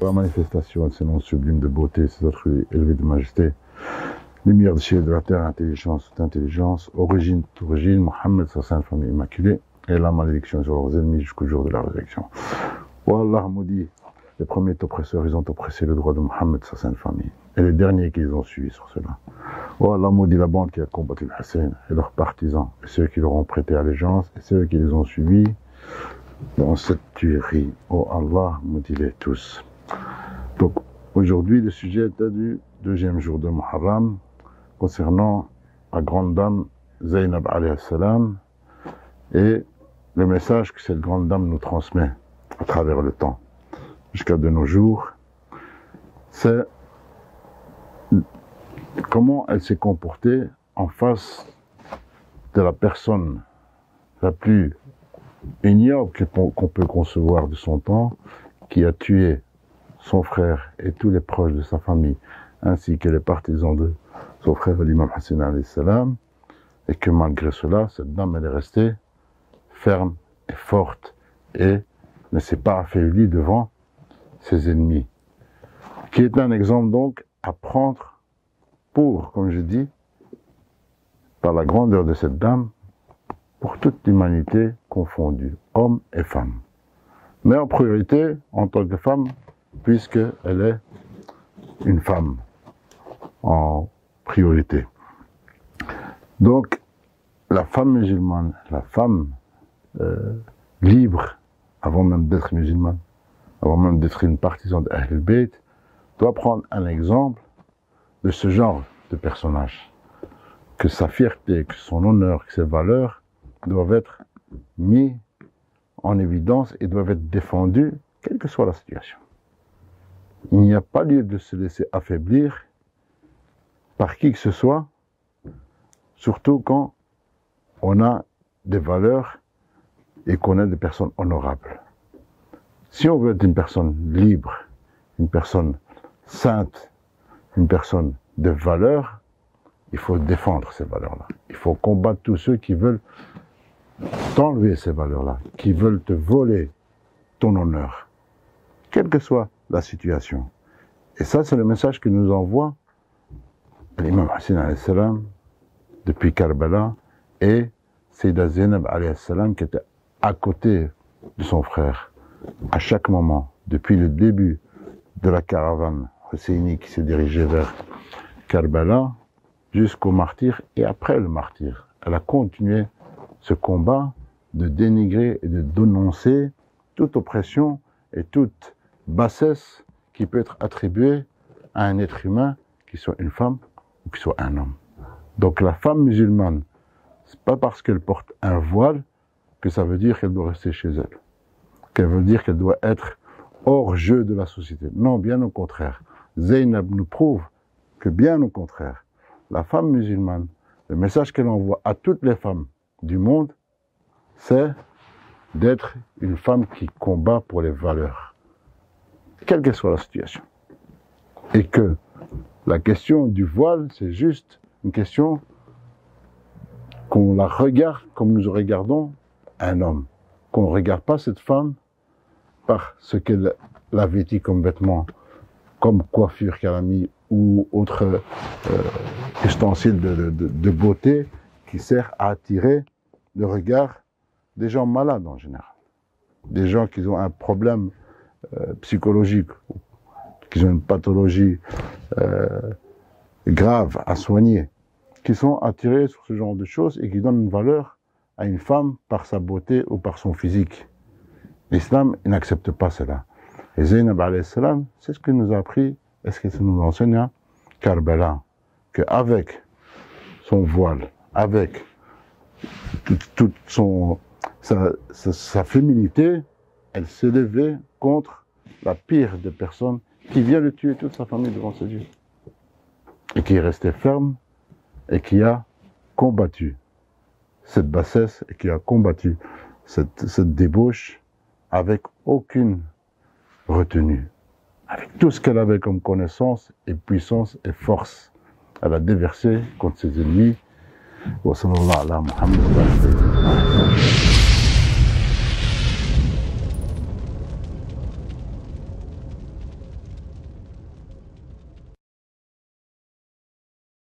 La manifestation de ces noms sublimes de beauté, ces attributs élevés de majesté, lumière de ciel de la terre, intelligence, toute intelligence, origine, toute origine, Mohammed, sa sainte famille immaculée, et la malédiction sur leurs ennemis jusqu'au jour de la résurrection. Oh Allah maudit, les premiers oppresseurs, ils ont oppressé le droit de Mohammed, sa sainte famille, et les derniers qui les ont suivis sur cela. Oh Allah maudit la bande qui a combattu le Hassan et leurs partisans, et ceux qui leur ont prêté allégeance, et ceux qui les ont suivis dans cette tuerie. Oh Allah maudit-les tous. Donc, aujourd'hui, le sujet est du deuxième jour de Muharram, concernant la grande dame Zainab alayhi salam et le message que cette grande dame nous transmet à travers le temps jusqu'à de nos jours, c'est comment elle s'est comportée en face de la personne la plus ignoble qu'on peut concevoir de son temps, qui a tué son frère et tous les proches de sa famille, ainsi que les partisans de son frère l'imam Hassan alayhi salam, et que malgré cela, cette dame elle est restée ferme et forte et ne s'est pas affaiblie devant ses ennemis. Qui est un exemple donc à prendre pour, comme je dis, par la grandeur de cette dame, pour toute l'humanité confondue, hommes et femmes. Mais en priorité, en tant que femme, puisqu'elle est une femme en priorité. Donc, la femme musulmane, la femme libre, avant même d'être musulmane, avant même d'être une partisane d'Ahl al-Bayt, doit prendre un exemple de ce genre de personnage. Que sa fierté, que son honneur, que ses valeurs doivent être mis en évidence et doivent être défendus, quelle que soit la situation. Il n'y a pas lieu de se laisser affaiblir par qui que ce soit, surtout quand on a des valeurs et qu'on est des personnes honorables. Si on veut être une personne libre, une personne sainte, une personne de valeur, il faut défendre ces valeurs-là. Il faut combattre tous ceux qui veulent t'enlever ces valeurs-là, qui veulent te voler ton honneur, quelle que soit la situation. Et ça, c'est le message que nous envoie l'imam Hassan alayhi salam depuis Karbala et Sayyida Zainab alayhi salam qui était à côté de son frère à chaque moment, depuis le début de la caravane husseini qui s'est dirigée vers Karbala jusqu'au martyr et après le martyr. Elle a continué ce combat de dénigrer et de dénoncer toute oppression et toute bassesse qui peut être attribuée à un être humain, qui soit une femme ou qui soit un homme. Donc la femme musulmane, c'est pas parce qu'elle porte un voile que ça veut dire qu'elle doit rester chez elle, qu'elle veut dire qu'elle doit être hors jeu de la société. Non, bien au contraire. Zainab nous prouve que bien au contraire, la femme musulmane, le message qu'elle envoie à toutes les femmes du monde, c'est d'être une femme qui combat pour les valeurs, quelle que soit la situation. Et que la question du voile, c'est juste une question qu'on la regarde comme nous regardons un homme. Qu'on ne regarde pas cette femme par ce qu'elle a vêtu comme vêtements, comme coiffure qu'elle a mis ou autre ustensile de beauté qui sert à attirer le regard des gens malades en général. Des gens qui ont un problème psychologique, qui ont une pathologie grave à soigner, qui sont attirés sur ce genre de choses et qui donnent une valeur à une femme par sa beauté ou par son physique. L'islam n'accepte pas cela. Et Zainab alayhi salam, c'est ce que nous a appris, et ce que ça nous enseigne à Karbala, qu'avec son voile, avec toute sa féminité, elle s'est levée contre la pire des personnes qui vient de tuer toute sa famille devant ses yeux. Et qui est restée ferme et qui a combattu cette bassesse et qui a combattu cette débauche avec aucune retenue. Avec tout ce qu'elle avait comme connaissance et puissance et force. Elle a déversé contre ses ennemis. Wa sallallahu ala Muhammad.